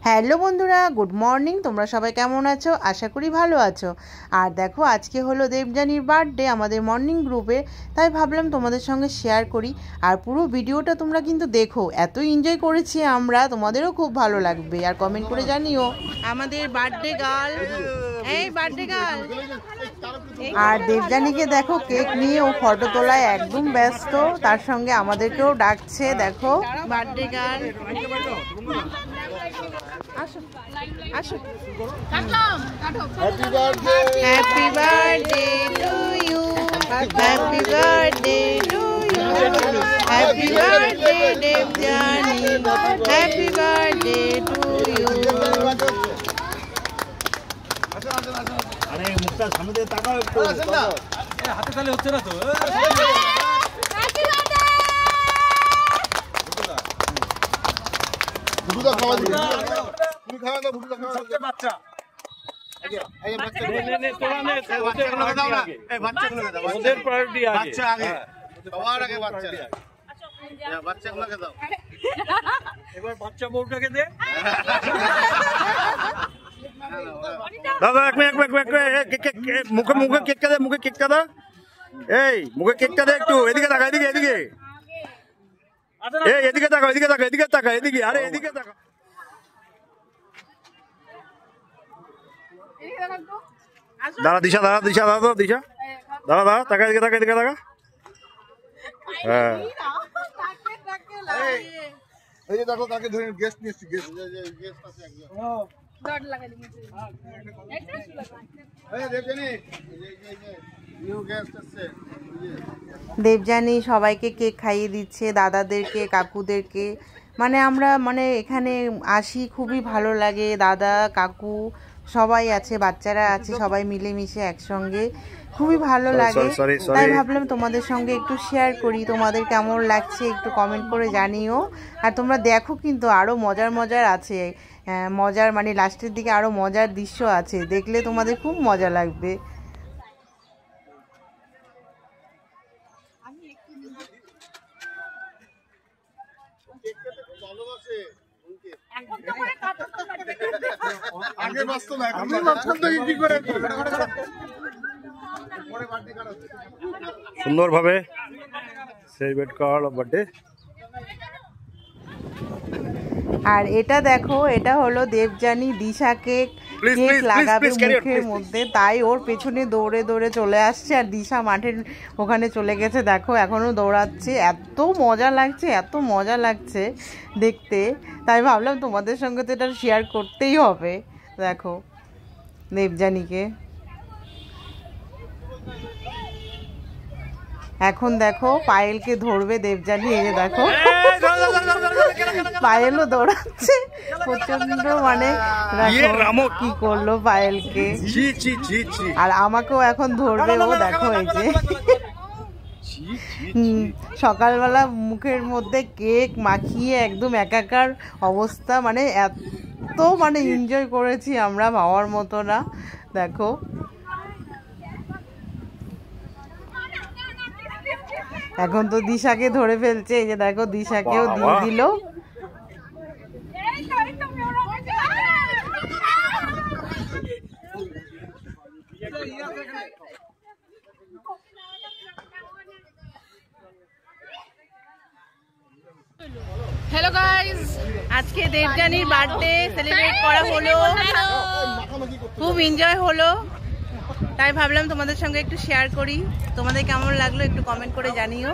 Hello বন্ধুরা, good morning. তোমরা সবাই কেমন আছো? আশা করি ভালো আছো। আর দেখো, আজকে হলো দেবযানীর বার্থডে আমাদের মর্নিং গ্রুপে, তাই ভাবলাম তোমাদের সঙ্গে শেয়ার করি। আর পুরো ভিডিওটা তোমরা কিন্তু দেখো, এত এনজয় করেছি আমরা, তোমাদেরও খুব ভালো লাগবে। আর কমেন্ট করে জানিও। আমাদের বার্থডে গার্ল, এই বার্থডে গার্ল। আর দেবযানীকে দেখো কেক নিয়ে ও ফটো তোলায় একদম ব্যস্ত, তার সঙ্গে আমাদেরকেও ডাকছে। দেখো বার্থডে গার্ল, আসো আসো। Happy birthday to you, happy birthday to you, happy birthday Debjani, happy birthday to you. আরে মুখটা সামনে দিয়ে তাকাও একটু, হাতে তালে হচ্ছে না তো। ভুটুদা খাওয়া দিবি, তুমি খাওয়া দাও। ভুটুদা খাওয়া দাও, বাচ্চা এই বাচ্চা নে তোরা নে, বাচ্চাগুলোকে দাও না, এই বাচ্চাগুলোকে দাও, ওদের প্রায়োরিটি আগে, বাচ্চা আগে, সবার আগে বাচ্চা। আচ্ছা বাচ্চাগুলোকে দাও, এবার বাচ্চা বউটাকে দে। দাদা এক মিনিট মুখে মুখে কেকটা দে, মুখে কেকটা দে, এই মুখে কেকটা দে একটু। এদিকে তাকা, এদিকে এদিকে, এই এদিকে তাকা, এদিকে তাকা, এদিকে তাকা, এদিকে, আরে এদিকে তাকা। দাঁড়া দিশা, দাঁড়া দিশা, দাঁড়া তো দিশা, দাঁড়া দাঁড়া, তাকা এদিকে, তাকা এদিকে, তাকা। হ্যাঁ এই যে দেখো কাকে ধরে গেস্ট নিয়েছি, গেস্ট আছে একজন। ডট লাগা দিবি। এই দেবযানী, নিউ গেস্ট আছে। দেবযানী সবাইকে কেক খাইয়ে দিচ্ছে, দাদাদেরকে, কাকুদেরকে। মানে আমরা এখানে আসি, খুবই ভালো লাগে। দাদা কাকু সবাই আছে, বাচ্চারা আছে, সবাই মিলেমিশে একসঙ্গে, খুবই ভালো লাগে। তাই ভাবলাম তোমাদের সঙ্গে একটু শেয়ার করি। তোমাদের কেমন লাগছে একটু কমেন্ট করে জানিও। আর তোমরা দেখো, কিন্তু আরও মজার আছে, মজার লাস্টের দিকে আরও মজার দৃশ্য আছে, দেখলে তোমাদের খুব মজা লাগবে। সুন্দরভাবে সেলিব্রেট করা হলো বার্থডে। আর এটা দেখো, এটা হলো দেবযানী দিশাকে কেক লাগাবে মুখের মধ্যে, তাই ওর পেছনে দৌড়ে দৌড়ে চলে আসছে। আর দিশা মাঠের ওখানে চলে গেছে, দেখো এখনো দৌড়াচ্ছে। এত মজা লাগছে, এত মজা লাগছে দেখতে, তাই ভাবলাম তোমাদের সঙ্গে তো এটা শেয়ার করতেই হবে। দেখো দেবযানীকে এখন দেখো পায়েলকে ধরবে দেবযানী। এই যে দেখো পায়েলও দৌড়াচ্ছে প্রচন্ড, কি করলো পায়েলকে। আর আমাকেও এখন ধরবে ও, দেখো এই যে সকালবেলা মুখের মধ্যে কেক মাখিয়ে একদম একাকার অবস্থা। এত এনজয় করেছি আমরা, ভাবার মতো না। দেখো এখন তো দিশাকে ধরে ফেলছে, এই যে দেখো দিশাকেও দিয়ে দিল। হ্যালো গাইস, আজকে দেবযানীর বার্থডে সেলিব্রেট করা হলো, খুব এনজয় হলো। তাই ভাবলাম তোমাদের সঙ্গে একটু শেয়ার করি। তোমাদের কেমন লাগলো একটু কমেন্ট করে জানিও।